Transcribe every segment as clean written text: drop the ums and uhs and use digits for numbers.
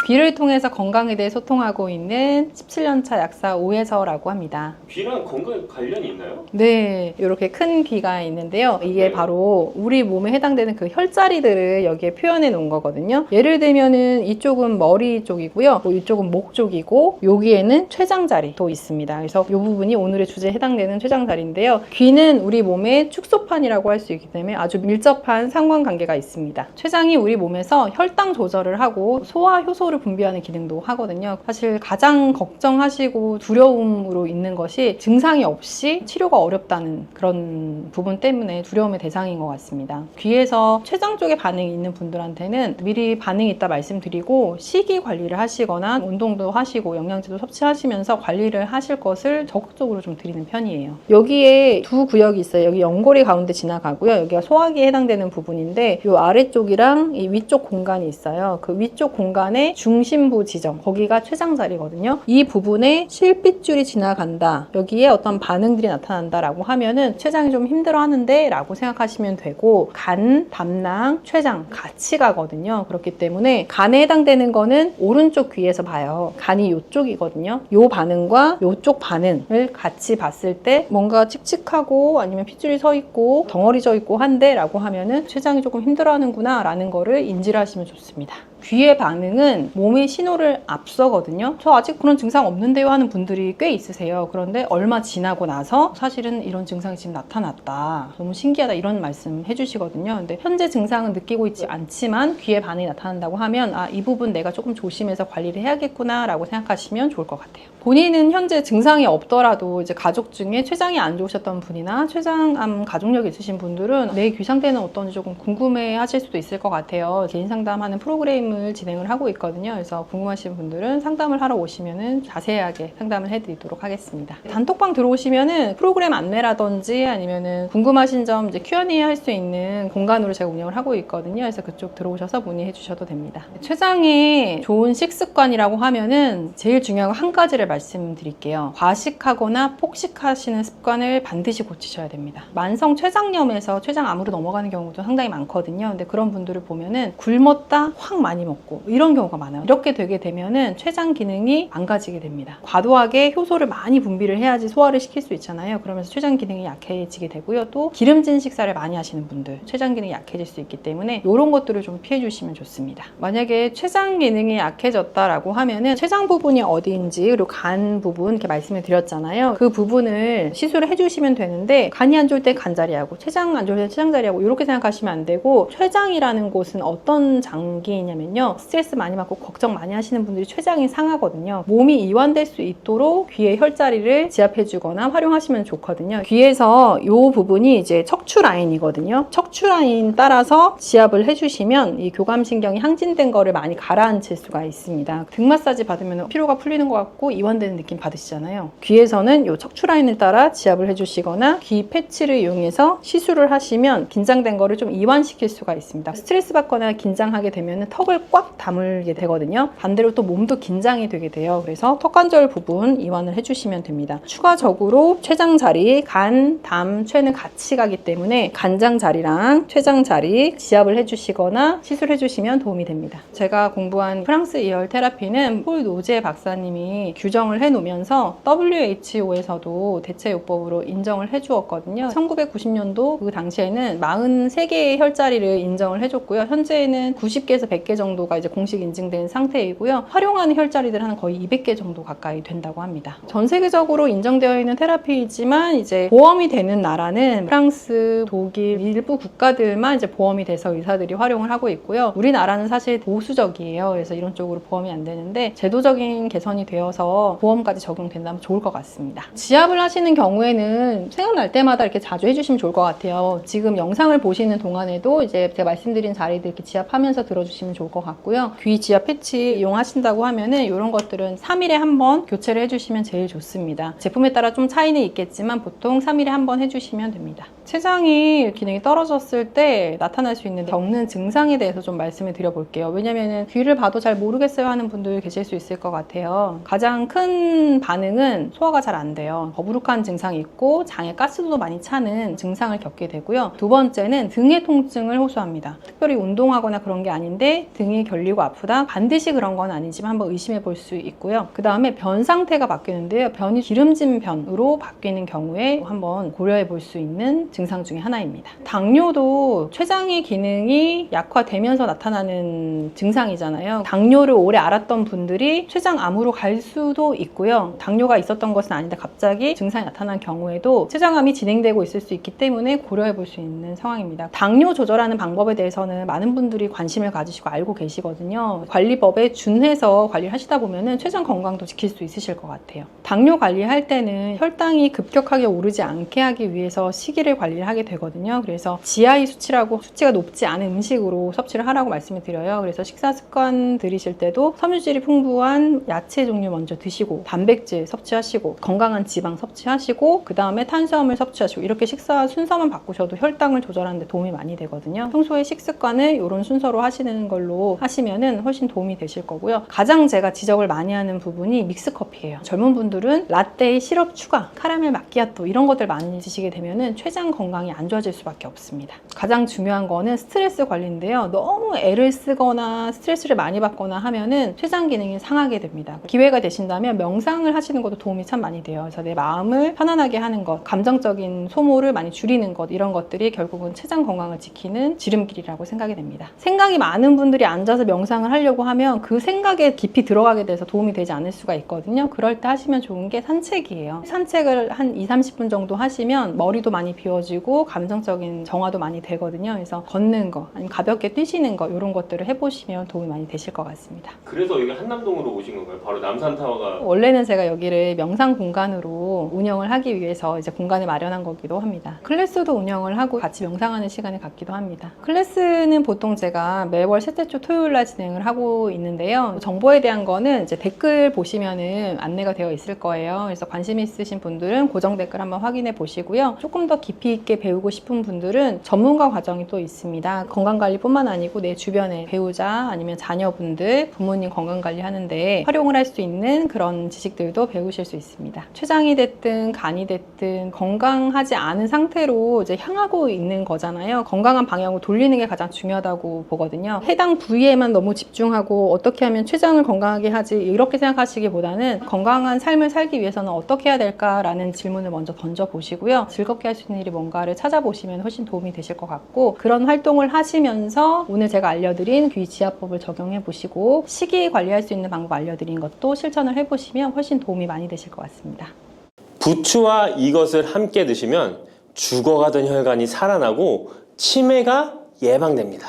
귀를 통해서 건강에 대해 소통하고 있는 17년차 약사 오혜서라고 합니다. 귀랑 건강에 관련이 있나요? 네, 이렇게 큰 귀가 있는데요. 이게 네. 바로 우리 몸에 해당되는 그 혈자리들을 여기에 표현해 놓은 거거든요. 예를 들면은 이쪽은 머리 쪽이고요. 이쪽은 목 쪽이고 여기에는 췌장자리도 있습니다. 그래서 이 부분이 오늘의 주제에 해당되는 췌장자리인데요. 귀는 우리 몸의 축소판이라고 할 수 있기 때문에 아주 밀접한 상관관계가 있습니다. 췌장이 우리 몸에서 혈당 조절을 하고 소화 효소를 분비하는 기능도 하거든요. 사실 가장 걱정하시고 두려움으로 있는 것이 증상이 없이 치료가 어렵다는 그런 부분 때문에 두려움의 대상인 것 같습니다. 귀에서 췌장 쪽에 반응이 있는 분들한테는 미리 반응이 있다 말씀드리고 시기 관리를 하시거나 운동도 하시고 영양제도 섭취하시면서 관리를 하실 것을 적극적으로 좀 드리는 편이에요. 여기에 두 구역이 있어요. 여기 연골이 가운데 지나가고요. 여기가 소화기에 해당되는 부분인데 이 아래쪽이랑 이 위쪽 공간이 있어요. 그 위쪽 공간의 중심부 지점, 거기가 췌장자리거든요. 이 부분에 실핏줄이 지나간다. 여기에 어떤 반응들이 나타난다라고 하면은 췌장이 좀 힘들어하는데 라고 생각하시면 되고, 간, 담낭, 췌장 같이 가거든요. 그렇기 때문에 간에 해당되는 거는 오른쪽 귀에서 봐요. 간이 이쪽이거든요. 이 반응과 이쪽 반응을 같이 봤을 때 뭔가 칙칙하고 아니면 핏줄이 서 있고 덩어리져 있고 한데 라고 하면은 췌장이 조금 힘들어하는구나 라는 거를 인지를 하시면 좋습니다. 귀의 반응은 몸의 신호를 앞서거든요. 저 아직 그런 증상 없는데요 하는 분들이 꽤 있으세요. 그런데 얼마 지나고 나서 사실은 이런 증상이 지금 나타났다, 너무 신기하다, 이런 말씀 해주시거든요. 근데 현재 증상은 느끼고 있지 않지만 귀의 반응이 나타난다고 하면 이 부분 내가 조금 조심해서 관리를 해야겠구나 라고 생각하시면 좋을 것 같아요. 본인은 현재 증상이 없더라도 이제 가족 중에 췌장이 안 좋으셨던 분이나 췌장암 가족력이 있으신 분들은 내 귀 상태는 어떤지 조금 궁금해 하실 수도 있을 것 같아요. 개인 상담하는 프로그램을 진행을 하고 있거든요. 그래서 궁금하신 분들은 상담을 하러 오시면은 자세하게 상담을 해드리도록 하겠습니다. 단톡방 들어오시면은 프로그램 안내라든지 아니면은 궁금하신 점 이제 Q&A 할 수 있는 공간으로 제가 운영을 하고 있거든요. 그래서 그쪽 들어오셔서 문의해 주셔도 됩니다. 췌장의 좋은 식습관이라고 하면은 제일 중요한 거 한 가지를 말씀드릴게요. 과식하거나 폭식하시는 습관을 반드시 고치셔야 됩니다. 만성 췌장염에서 췌장암으로 넘어가는 경우도 상당히 많거든요. 근데 그런 분들을 보면은 굶었다 확 많이 먹고 이런 경우가 많아요. 이렇게 되게 되면은 췌장 기능이 망가지게 됩니다. 과도하게 효소를 많이 분비를 해야지 소화를 시킬 수 있잖아요. 그러면서 췌장 기능이 약해지게 되고요. 또 기름진 식사를 많이 하시는 분들 췌장 기능이 약해질 수 있기 때문에 이런 것들을 좀 피해 주시면 좋습니다. 만약에 췌장 기능이 약해졌다라고 하면은 췌장 부분이 어디인지 그리고 간 부분 이렇게 말씀을 드렸잖아요. 그 부분을 시술을 해주시면 되는데, 간이 안 좋을 때 간자리하고 췌장 안 좋을 때 췌장자리하고 이렇게 생각하시면 안 되고, 췌장이라는 곳은 어떤 장기냐면요, 스트레스 많이 받고 걱정 많이 하시는 분들이 췌장이 상하거든요. 몸이 이완될 수 있도록 귀의 혈자리를 지압해주거나 활용하시면 좋거든요. 귀에서 이 부분이 이제 척추 라인이거든요. 척추 라인 따라서 지압을 해주시면 이 교감신경이 항진된 거를 많이 가라앉힐 수가 있습니다. 등 마사지 받으면 피로가 풀리는 것 같고 이완되는 느낌 받으시잖아요. 귀에서는 이 척추 라인을 따라 지압을 해주시거나 귀 패치를 이용해서 시술을 하시면 긴장된 거를 좀 이완시킬 수가 있습니다. 스트레스 받거나 긴장하게 되면 턱을 꽉 다물게 되거든요. 반대로 또 몸도 긴장이 되게 돼요. 그래서 턱관절 부분 이완을 해주시면 됩니다. 추가적으로 췌장자리, 간, 담, 췌는 같이 가기 때문에 간장자리랑 췌장자리 지압을 해주시거나 시술해주시면 도움이 됩니다. 제가 공부한 프랑스 이열 테라피는 폴 노제 박사님이 규정을 해놓으면서 WHO에서도 대체요법으로 인정을 해주었거든요. 1990년도 그 당시에는 43개의 혈자리를 인정을 해줬고요. 현재는 90개에서 100개 정도가 이제 공식 인증된 상태이고요. 활용하는 혈자리들 한 거의 200개 정도 가까이 된다고 합니다. 전 세계적으로 인정되어 있는 테라피이지만 이제 보험이 되는 나라는 프랑스, 독일, 일부 국가들만 이제 보험이 돼서 의사들이 활용을 하고 있고요. 우리나라는 사실 보수적이에요. 그래서 이런 쪽으로 보험이 안 되는데 제도적인 개선이 되어서 보험까지 적용된다면 좋을 것 같습니다. 지압을 하시는 경우에는 생각날 때마다 이렇게 자주 해주시면 좋을 것 같아요. 지금 영상을 보시는 동안에도 이제 제가 말씀드린 자리들 이렇게 지압하면서 들어주시면 좋을 것 같고요. 귀 지압 패치 이용하신다고 하면은 이런 것들은 3일에 한 번 교체를 해주시면 제일 좋습니다. 제품에 따라 좀 차이는 있겠지만 보통 3일에 한 번 해주시면 됩니다. 췌장이 기능이 떨어졌을 때 나타날 수 있는 겪는 증상에 대해서 좀 말씀을 드려볼게요. 왜냐면은 귀를 봐도 잘 모르겠어요 하는 분들 계실 수 있을 것 같아요. 가장 큰 반응은 소화가 잘 안 돼요. 더부룩한 증상이 있고 장에 가스도 많이 차는 증상을 겪게 되고요. 두 번째는 등의 통증을 호소합니다. 특별히 운동하거나 그런 게 아닌데 등이 결리고 아프다? 반드시 그런 건 아니지만 한번 의심해 볼 수 있고요. 그 다음에 변 상태가 바뀌는데요. 변이 기름진 변으로 바뀌는 경우에 한번 고려해 볼 수 있는 증상 중에 하나입니다. 당뇨도 췌장의 기능이 약화되면서 나타나는 증상이잖아요. 당뇨를 오래 앓았던 분들이 췌장암으로 갈 수도 있고요. 당뇨가 있었던 것은 아닌데 갑자기 증상이 나타난 경우에도 췌장암이 진행되고 있을 수 있기 때문에 고려해 볼 수 있는 상황입니다. 당뇨 조절하는 방법에 대해서는 많은 분들이 관심을 가지시고 알고 계시거든요. 관리법에 준해서 관리를 하시다 보면은 췌장 건강도 지킬 수 있으실 것 같아요. 당뇨 관리할 때는 혈당이 급격하게 오르지 않게 하기 위해서 식이를 관리를 하게 되거든요. 그래서 GI 수치라고 수치가 높지 않은 음식으로 섭취를 하라고 말씀을 드려요. 그래서 식사 습관 들이실 때도 섬유질이 풍부한 야채 종류 먼저 드시고 단백질 섭취하시고 건강한 지방 섭취하시고 그 다음에 탄수화물 섭취하시고 이렇게 식사 순서만 바꾸셔도 혈당을 조절하는 데 도움이 많이 되거든요. 평소에 식습관을 이런 순서로 하시는 걸로 하시면은 훨씬 도움이 되실 거고요. 가장 제가 지적을 많이 하는 부분이 믹스커피예요. 젊은 분들은 라떼에 시럽 추가, 카라멜 마키아토 이런 것들 많이 드시게 되면은 췌장 건강이 안 좋아질 수밖에 없습니다. 가장 중요한 거는 스트레스 관리인데요. 너무 애를 쓰거나 스트레스를 많이 받거나 하면은 췌장 기능이 상하게 됩니다. 기회가 되신다면 명상을 하시는 것도 도움이 참 많이 돼요. 그래서 내 마음을 편안하게 하는 것, 감정적인 소모를 많이 줄이는 것 이런 것들이 결국은 췌장 건강을 지키는 지름길이라고 생각이 됩니다. 생각이 많은 분들이 앉아서 명상을 하려고 하면 그 생각에 깊이 들어가게 돼서 도움이 되지 않을 수가 있거든요. 그럴 때 하시면 좋은 게 산책이에요. 산책을 한 20-30분 정도 하시면 머리도 많이 비워지고 감정적인 정화도 많이 되거든요. 그래서 걷는 거, 아니면 가볍게 뛰시는 거 이런 것들을 해보시면 도움이 많이 되실 것 같습니다. 그래서 여기 한남동으로 오신 건가요? 바로 남산타워가. 원래는 제가 여기를 명상 공간으로 운영을 하기 위해서 이제 공간을 마련한 거기도 합니다. 클래스도 운영을 하고 같이 명상하는 시간을 갖기도 합니다. 클래스는 보통 제가 매월 셋째 주 토요일 날 진행을 하고 있는데요. 정보에 대한 거는 이제 댓글 보시면은 안내가 되어 있을 거예요. 그래서 관심 있으신 분들은 고정 댓글 한번 확인해 보시고요. 조금 더 깊이 있게 배우고 싶은 분들은 전문가 과정이 또 있습니다. 건강관리뿐만 아니고 내 주변에 배우자 아니면 자녀분들, 부모님 건강관리 하는데 활용을 할 수 있는 그런 지식들도 배우실 수 있습니다. 췌장이 됐든 간이 됐든 건강하지 않은 상태로 이제 향하고 있는 거잖아요. 건강한 방향으로 돌리는 게 가장 중요하다고 보거든요. 해당 부위에만 너무 집중하고 어떻게 하면 췌장을 건강하게 하지 이렇게 생각하시기보다는 건강한 삶을 살기 위해서는 어떻게 해야 될까라는 질문을 먼저 던져보시고요. 즐겁게 할 수 있는 일이 뭔가를 찾아보시면 훨씬 도움이 되실 것 같고 그런 활동을 하시면서 오늘 제가 알려드린 귀지압법을 적용해 보시고 식이 관리할 수 있는 방법 알려드린 것도 실천을 해보시면 훨씬 도움이 많이 되실 것 같습니다. 부추와 이것을 함께 드시면 죽어가던 혈관이 살아나고 치매가 예방됩니다.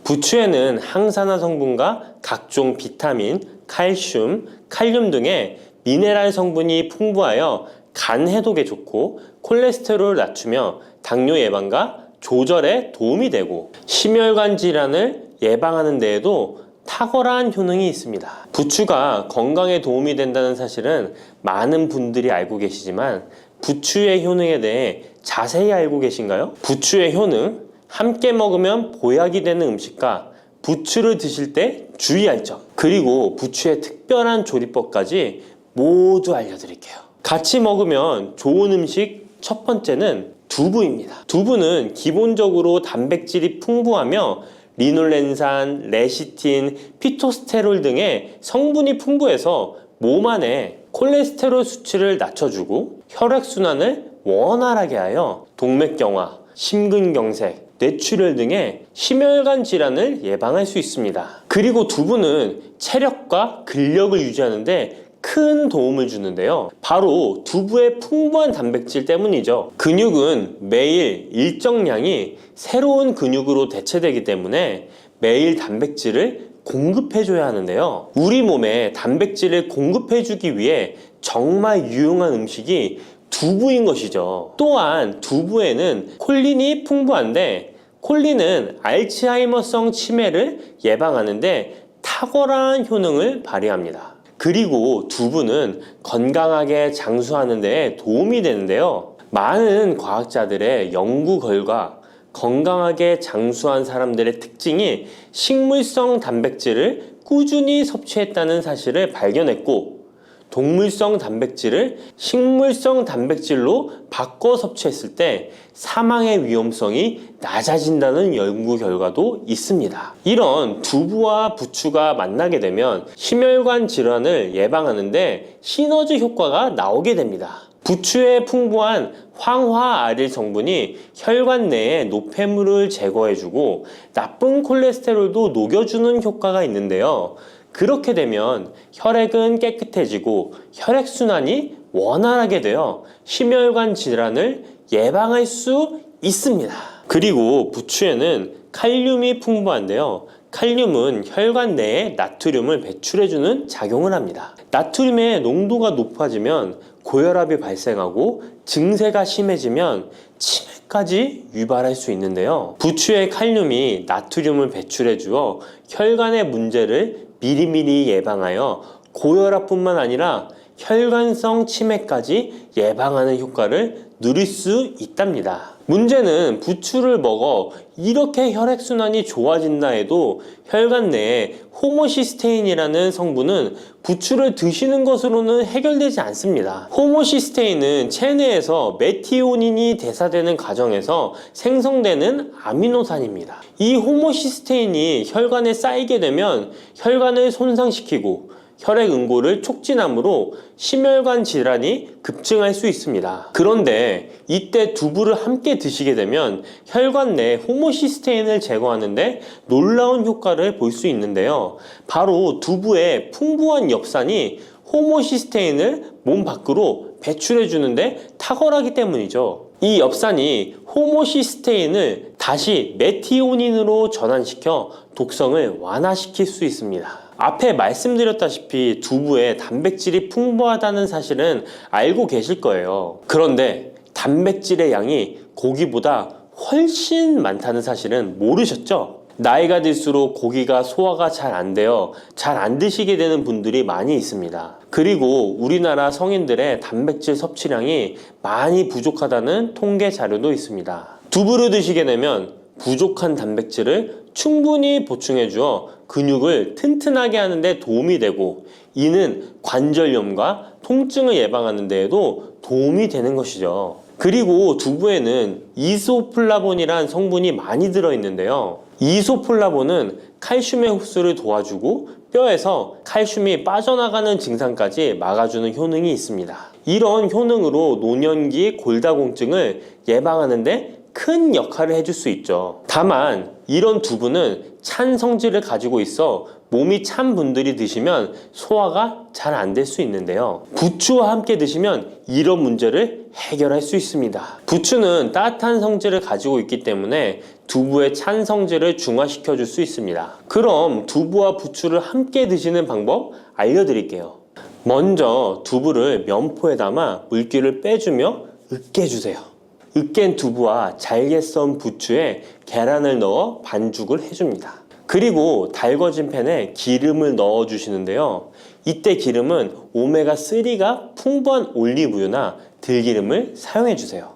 부추에는 항산화 성분과 각종 비타민, 칼슘, 칼륨 등의 미네랄 성분이 풍부하여 간 해독에 좋고 콜레스테롤을 낮추며 당뇨 예방과 조절에 도움이 되고 심혈관 질환을 예방하는 데에도 탁월한 효능이 있습니다. 부추가 건강에 도움이 된다는 사실은 많은 분들이 알고 계시지만 부추의 효능에 대해 자세히 알고 계신가요? 부추의 효능, 함께 먹으면 보약이 되는 음식과 부추를 드실 때 주의할 점, 그리고 부추의 특별한 조리법까지 모두 알려드릴게요. 같이 먹으면 좋은 음식 첫 번째는 두부입니다. 두부는 기본적으로 단백질이 풍부하며 리놀렌산, 레시틴, 피토스테롤 등의 성분이 풍부해서 몸 안에 콜레스테롤 수치를 낮춰주고 혈액순환을 원활하게 하여 동맥경화, 심근경색, 뇌출혈 등의 심혈관 질환을 예방할 수 있습니다. 그리고 두부는 체력과 근력을 유지하는 데 큰 도움을 주는데요. 바로 두부의 풍부한 단백질 때문이죠. 근육은 매일 일정량이 새로운 근육으로 대체되기 때문에 매일 단백질을 공급해줘야 하는데요. 우리 몸에 단백질을 공급해주기 위해 정말 유용한 음식이 두부인 것이죠. 또한 두부에는 콜린이 풍부한데 콜린은 알츠하이머성 치매를 예방하는데 탁월한 효능을 발휘합니다. 그리고 두부는 건강하게 장수하는 데 도움이 되는데요. 많은 과학자들의 연구 결과 건강하게 장수한 사람들의 특징이 식물성 단백질을 꾸준히 섭취했다는 사실을 발견했고, 동물성 단백질을 식물성 단백질로 바꿔 섭취했을 때 사망의 위험성이 낮아진다는 연구 결과도 있습니다. 이런 두부와 부추가 만나게 되면 심혈관 질환을 예방하는데 시너지 효과가 나오게 됩니다. 부추에 풍부한 황화아릴 성분이 혈관 내에 노폐물을 제거해주고 나쁜 콜레스테롤도 녹여주는 효과가 있는데요. 그렇게 되면 혈액은 깨끗해지고 혈액순환이 원활하게 되어 심혈관 질환을 예방할 수 있습니다. 그리고 부추에는 칼륨이 풍부한데요. 칼륨은 혈관 내에 나트륨을 배출해주는 작용을 합니다. 나트륨의 농도가 높아지면 고혈압이 발생하고 증세가 심해지면 치매까지 유발할 수 있는데요. 부추의 칼륨이 나트륨을 배출해 주어 혈관의 문제를 미리미리 예방하여 고혈압뿐만 아니라 혈관성 치매까지 예방하는 효과를 누릴 수 있답니다. 문제는 부추를 먹어 이렇게 혈액순환이 좋아진다 해도 혈관 내에 호모시스테인이라는 성분은 부추를 드시는 것으로는 해결되지 않습니다. 호모시스테인은 체내에서 메티오닌이 대사되는 과정에서 생성되는 아미노산입니다. 이 호모시스테인이 혈관에 쌓이게 되면 혈관을 손상시키고 혈액 응고를 촉진하므로 심혈관 질환이 급증할 수 있습니다. 그런데 이때 두부를 함께 드시게 되면 혈관 내 호모시스테인을 제거하는데 놀라운 효과를 볼 수 있는데요. 바로 두부의 풍부한 엽산이 호모시스테인을 몸 밖으로 배출해 주는데 탁월하기 때문이죠. 이 엽산이 호모시스테인을 다시 메티오닌으로 전환시켜 독성을 완화시킬 수 있습니다. 앞에 말씀드렸다시피 두부에 단백질이 풍부하다는 사실은 알고 계실 거예요. 그런데 단백질의 양이 고기보다 훨씬 많다는 사실은 모르셨죠? 나이가 들수록 고기가 소화가 잘 안 되어 잘 안 드시게 되는 분들이 많이 있습니다. 그리고 우리나라 성인들의 단백질 섭취량이 많이 부족하다는 통계 자료도 있습니다. 두부를 드시게 되면 부족한 단백질을 충분히 보충해 주어 근육을 튼튼하게 하는 데 도움이 되고, 이는 관절염과 통증을 예방하는 데에도 도움이 되는 것이죠. 그리고 두부에는 이소플라본이란 성분이 많이 들어있는데요. 이소플라본은 칼슘의 흡수를 도와주고 뼈에서 칼슘이 빠져나가는 증상까지 막아주는 효능이 있습니다. 이런 효능으로 노년기 골다공증을 예방하는 데 큰 역할을 해줄 수 있죠. 다만 이런 두부는 찬 성질을 가지고 있어 몸이 찬 분들이 드시면 소화가 잘 안 될 수 있는데요. 부추와 함께 드시면 이런 문제를 해결할 수 있습니다. 부추는 따뜻한 성질을 가지고 있기 때문에 두부의 찬 성질을 중화시켜 줄 수 있습니다. 그럼 두부와 부추를 함께 드시는 방법 알려드릴게요. 먼저 두부를 면포에 담아 물기를 빼주며 으깨주세요. 으깬 두부와 잘게 썬 부추에 계란을 넣어 반죽을 해줍니다. 그리고 달궈진 팬에 기름을 넣어 주시는데요. 이때 기름은 오메가3가 풍부한 올리브유나 들기름을 사용해 주세요.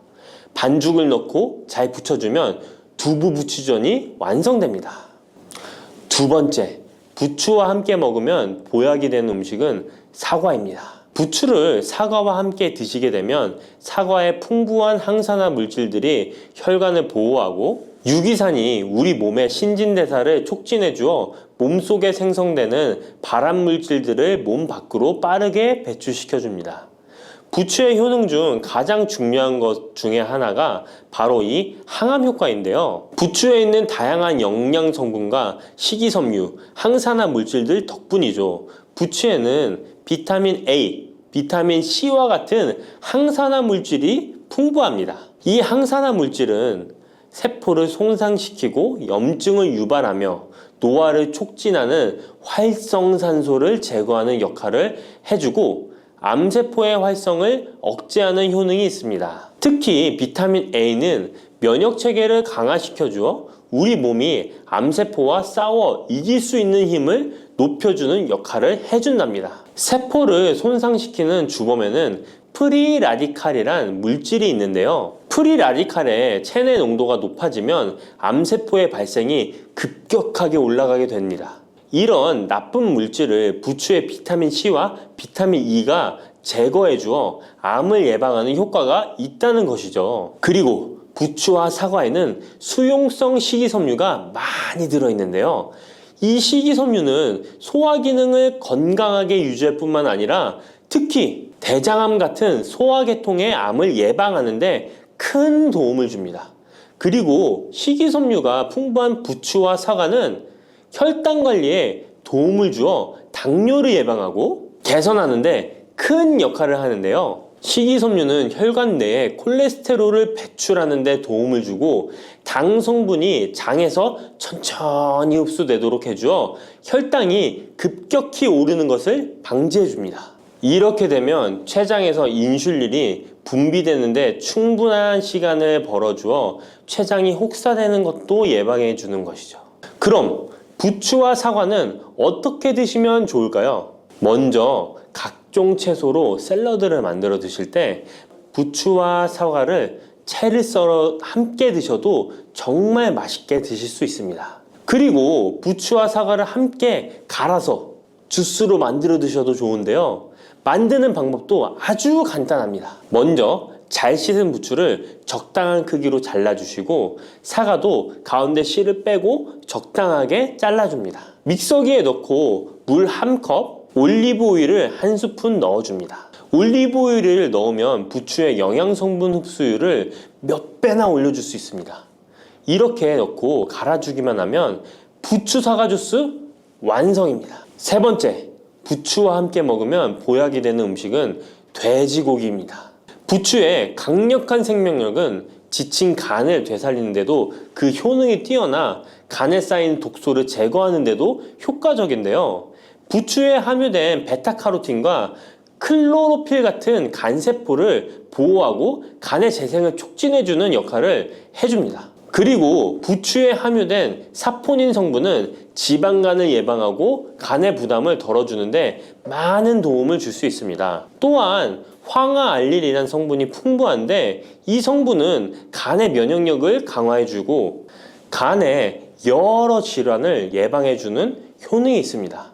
반죽을 넣고 잘 부쳐주면 두부 부추전이 완성됩니다. 두 번째, 부추와 함께 먹으면 보약이 되는 음식은 사과입니다. 부추를 사과와 함께 드시게 되면 사과의 풍부한 항산화 물질들이 혈관을 보호하고 유기산이 우리 몸의 신진대사를 촉진해 주어 몸속에 생성되는 발암 물질들을 몸 밖으로 빠르게 배출시켜 줍니다. 부추의 효능 중 가장 중요한 것 중에 하나가 바로 이 항암 효과인데요. 부추에 있는 다양한 영양 성분과 식이섬유, 항산화 물질들 덕분이죠. 부추에는 비타민 A, 비타민 C와 같은 항산화 물질이 풍부합니다. 이 항산화 물질은 세포를 손상시키고 염증을 유발하며 노화를 촉진하는 활성산소를 제거하는 역할을 해주고 암세포의 활성을 억제하는 효능이 있습니다. 특히 비타민 A는 면역체계를 강화시켜주어 우리 몸이 암세포와 싸워 이길 수 있는 힘을 높여주는 역할을 해준답니다. 세포를 손상시키는 주범에는 프리라디칼이란 물질이 있는데요. 프리라디칼의 체내 농도가 높아지면 암세포의 발생이 급격하게 올라가게 됩니다. 이런 나쁜 물질을 부추의 비타민 C와 비타민 E가 제거해 주어 암을 예방하는 효과가 있다는 것이죠. 그리고 부추와 사과에는 수용성 식이섬유가 많이 들어있는데요. 이 식이섬유는 소화 기능을 건강하게 유지할 뿐만 아니라 특히 대장암 같은 소화계통의 암을 예방하는 데 큰 도움을 줍니다. 그리고 식이섬유가 풍부한 부추와 사과는 혈당 관리에 도움을 주어 당뇨를 예방하고 개선하는 데 큰 역할을 하는데요. 식이섬유는 혈관 내에 콜레스테롤을 배출하는 데 도움을 주고 당 성분이 장에서 천천히 흡수되도록 해주어 혈당이 급격히 오르는 것을 방지해 줍니다. 이렇게 되면 췌장에서 인슐린이 분비되는데 충분한 시간을 벌어주어 췌장이 혹사되는 것도 예방해 주는 것이죠. 그럼 부추와 사과는 어떻게 드시면 좋을까요? 먼저 각종 채소로 샐러드를 만들어 드실 때 부추와 사과를 채를 썰어 함께 드셔도 정말 맛있게 드실 수 있습니다. 그리고 부추와 사과를 함께 갈아서 주스로 만들어 드셔도 좋은데요. 만드는 방법도 아주 간단합니다. 먼저 잘 씻은 부추를 적당한 크기로 잘라주시고 사과도 가운데 씨를 빼고 적당하게 잘라줍니다. 믹서기에 넣고 물 1컵, 올리브 오일을 1스푼 넣어줍니다. 올리브 오일을 넣으면 부추의 영양성분 흡수율을 몇 배나 올려줄 수 있습니다. 이렇게 넣고 갈아주기만 하면 부추 사과 주스 완성입니다. 세 번째, 부추와 함께 먹으면 보약이 되는 음식은 돼지고기입니다. 부추의 강력한 생명력은 지친 간을 되살리는데도 그 효능이 뛰어나 간에 쌓인 독소를 제거하는데도 효과적인데요. 부추에 함유된 베타카로틴과 클로로필 같은 간세포를 보호하고 간의 재생을 촉진해주는 역할을 해줍니다. 그리고 부추에 함유된 사포닌 성분은 지방간을 예방하고 간의 부담을 덜어주는데 많은 도움을 줄 수 있습니다. 또한 황화알릴이라는 성분이 풍부한데 이 성분은 간의 면역력을 강화해주고 간의 여러 질환을 예방해주는 효능이 있습니다.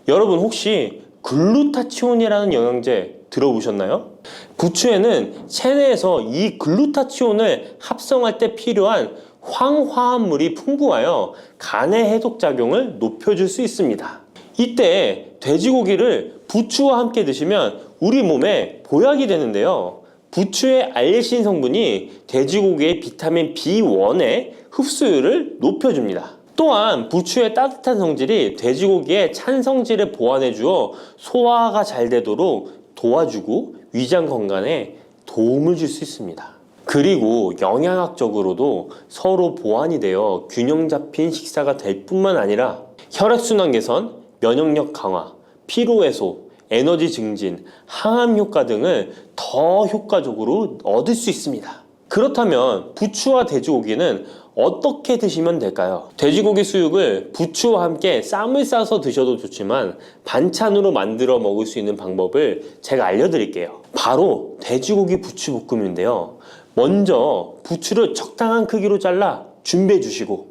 여러분 혹시 글루타치온이라는 영양제 들어보셨나요? 부추에는 체내에서 이 글루타치온을 합성할 때 필요한 황화합물이 풍부하여 간의 해독작용을 높여줄 수 있습니다. 이때 돼지고기를 부추와 함께 드시면 우리 몸에 보약이 되는데요. 부추의 알리신 성분이 돼지고기의 비타민 B1의 흡수율을 높여줍니다. 또한 부추의 따뜻한 성질이 돼지고기의 찬 성질을 보완해 주어 소화가 잘 되도록 도와주고 위장 건강에 도움을 줄 수 있습니다. 그리고 영양학적으로도 서로 보완이 되어 균형 잡힌 식사가 될 뿐만 아니라 혈액순환 개선, 면역력 강화, 피로 해소, 에너지 증진, 항암 효과 등을 더 효과적으로 얻을 수 있습니다. 그렇다면 부추와 돼지고기는 어떻게 드시면 될까요? 돼지고기 수육을 부추와 함께 쌈을 싸서 드셔도 좋지만 반찬으로 만들어 먹을 수 있는 방법을 제가 알려드릴게요. 바로 돼지고기 부추볶음인데요. 먼저 부추를 적당한 크기로 잘라 준비해 주시고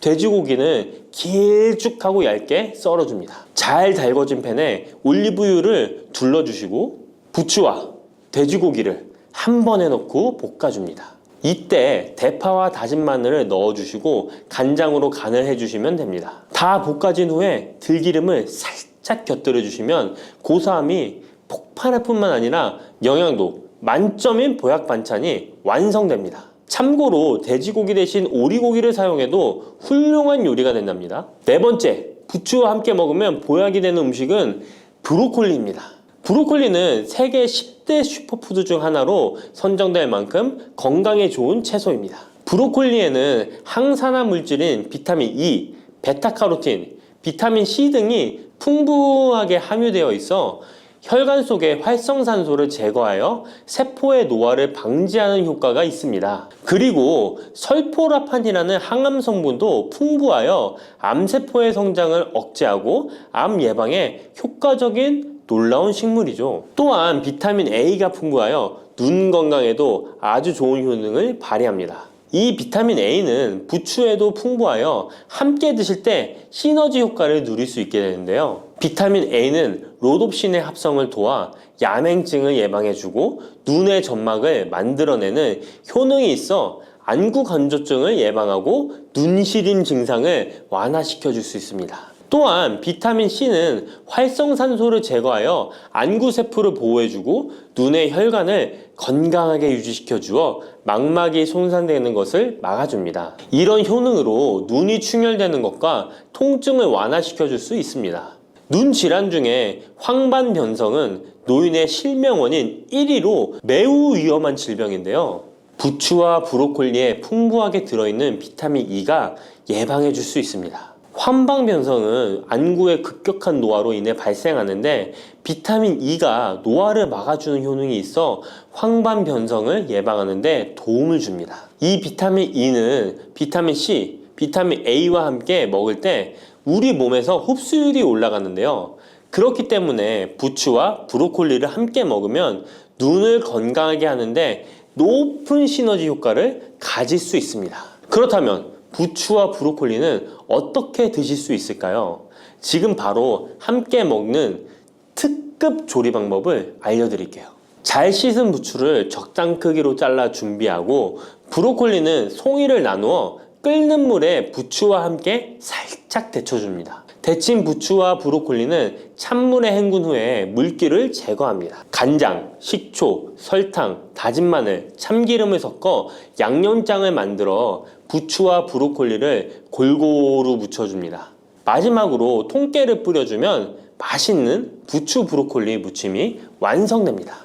돼지고기는 길쭉하고 얇게 썰어줍니다. 잘 달궈진 팬에 올리브유를 둘러주시고 부추와 돼지고기를 한 번에 넣고 볶아줍니다. 이때 대파와 다진 마늘을 넣어주시고 간장으로 간을 해주시면 됩니다. 다 볶아진 후에 들기름을 살짝 곁들여 주시면 고소함이 폭발할 뿐만 아니라 영양도 만점인 보약 반찬이 완성됩니다. 참고로 돼지고기 대신 오리고기를 사용해도 훌륭한 요리가 된답니다. 네 번째, 부추와 함께 먹으면 보약이 되는 음식은 브로콜리입니다. 브로콜리는 세계 10대 슈퍼푸드 중 하나로 선정될 만큼 건강에 좋은 채소입니다. 브로콜리에는 항산화 물질인 비타민 E, 베타카로틴, 비타민 C 등이 풍부하게 함유되어 있어 혈관 속의 활성산소를 제거하여 세포의 노화를 방지하는 효과가 있습니다. 그리고 설포라판이라는 항암 성분도 풍부하여 암세포의 성장을 억제하고 암 예방에 효과적인 놀라운 식물이죠. 또한 비타민 A가 풍부하여 눈 건강에도 아주 좋은 효능을 발휘합니다. 이 비타민 A는 부추에도 풍부하여 함께 드실 때 시너지 효과를 누릴 수 있게 되는데요. 비타민 A는 로놉신의 합성을 도와 야맹증을 예방해주고 눈의 점막을 만들어내는 효능이 있어 안구 건조증을 예방하고 눈시림 증상을 완화시켜줄 수 있습니다. 또한 비타민 C는 활성산소를 제거하여 안구세포를 보호해주고 눈의 혈관을 건강하게 유지시켜주어 망막이 손상되는 것을 막아줍니다. 이런 효능으로 눈이 충혈되는 것과 통증을 완화시켜줄 수 있습니다. 눈 질환 중에 황반변성은 노인의 실명 원인 1위로 매우 위험한 질병인데요. 부추와 브로콜리에 풍부하게 들어있는 비타민 E가 예방해줄 수 있습니다. 황반변성은 안구의 급격한 노화로 인해 발생하는데 비타민 E가 노화를 막아주는 효능이 있어 황반변성을 예방하는 데 도움을 줍니다. 이 비타민 E는 비타민 C, 비타민 A와 함께 먹을 때 우리 몸에서 흡수율이 올라가는데요. 그렇기 때문에 부추와 브로콜리를 함께 먹으면 눈을 건강하게 하는데 높은 시너지 효과를 가질 수 있습니다. 그렇다면 부추와 브로콜리는 어떻게 드실 수 있을까요? 지금 바로 함께 먹는 특급 조리 방법을 알려드릴게요. 잘 씻은 부추를 적당 크기로 잘라 준비하고 브로콜리는 송이를 나누어 끓는 물에 부추와 함께 살짝 데쳐줍니다. 데친 부추와 브로콜리는 찬물에 헹군 후에 물기를 제거합니다. 간장, 식초, 설탕, 다진 마늘, 참기름을 섞어 양념장을 만들어 부추와 브로콜리를 골고루 묻혀줍니다. 마지막으로 통깨를 뿌려주면 맛있는 부추 브로콜리 무침이 완성됩니다.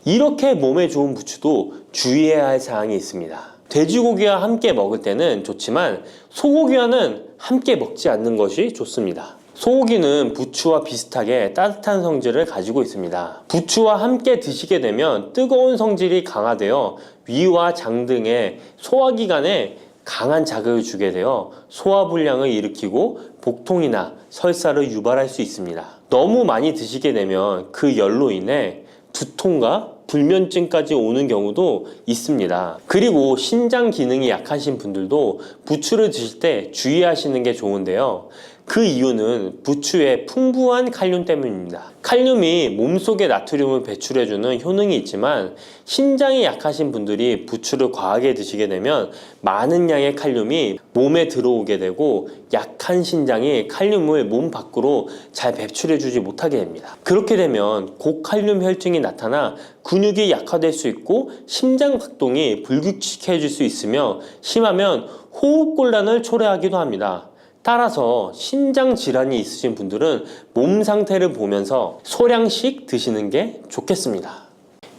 이렇게 몸에 좋은 부추도 주의해야 할 사항이 있습니다. 돼지고기와 함께 먹을 때는 좋지만 소고기와는 함께 먹지 않는 것이 좋습니다. 소고기는 부추와 비슷하게 따뜻한 성질을 가지고 있습니다. 부추와 함께 드시게 되면 뜨거운 성질이 강화되어 위와 장 등의 소화기관에 강한 자극을 주게 되어 소화불량을 일으키고 복통이나 설사를 유발할 수 있습니다. 너무 많이 드시게 되면 그 열로 인해 두통과 불면증까지 오는 경우도 있습니다. 그리고 신장 기능이 약하신 분들도 부추를 드실 때 주의하시는 게 좋은데요. 그 이유는 부추의 풍부한 칼륨 때문입니다. 칼륨이 몸속에 나트륨을 배출해주는 효능이 있지만 신장이 약하신 분들이 부추를 과하게 드시게 되면 많은 양의 칼륨이 몸에 들어오게 되고 약한 신장이 칼륨을 몸 밖으로 잘 배출해주지 못하게 됩니다. 그렇게 되면 고칼륨 혈증이 나타나 근육이 약화될 수 있고 심장 박동이 불규칙해질 수 있으며 심하면 호흡곤란을 초래하기도 합니다. 따라서 신장 질환이 있으신 분들은 몸 상태를 보면서 소량씩 드시는 게 좋겠습니다.